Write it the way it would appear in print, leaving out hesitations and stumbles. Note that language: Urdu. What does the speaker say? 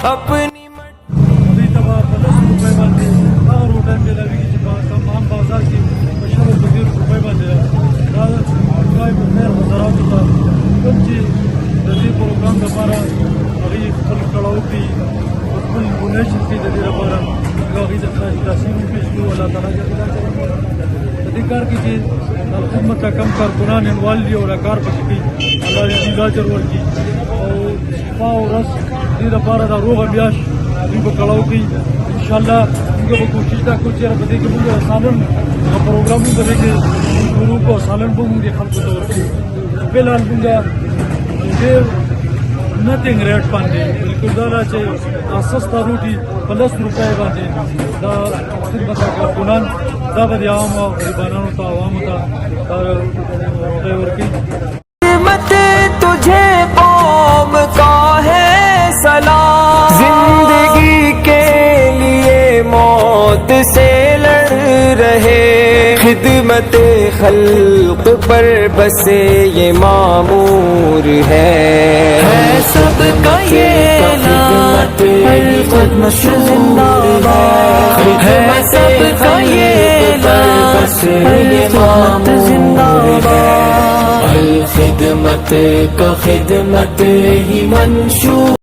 اپنی ابھی تبا 50 روپے باندې هغه روټۍ ملاوي چې په تمام بازار کې په 100 روپۍ باندې دا کای په خیر حضراتو ته کوم چې د دې پروګرام لپاره هغوی خپل کړاو کوي خپل ډونیشن کوي د دې لپاره هغوی د تاثیر وپېښ کړو الله تعالی جل جلاله په دې کار کې چې خدمت کا کم کارکنان انوال دي او دا کار پکې کوي الله دې دوی اجر ورکړي او شفا او رس دې لپاره دا روغه میاشت دوی به کړاو کوي انشاءالله موږ به کوشش دا کوو چې په دې کې موږ سالن پروګرامونه په دې کې شروع کړو سالن به موږ خلکو ته ورکړو فلحال موږ ډېر نتھنګ ریټ باندې بالکل دا چې سستا روټي 50 روپۍ باندې دا خدمت کارکنان دا به د عامو غریبانو ته عوامو ته دا روټۍ ورکوي مت تجھے قوم کا ہے سلام زندگی کے لیے موت سے لڑ رہے خدمت خلق پر بس یہ معمور ہے سب کا یہ خدمت زندہ باد ہے سب کا یہ بس یہ معمور زندہ باد خدمت کا خدمت ہی منشور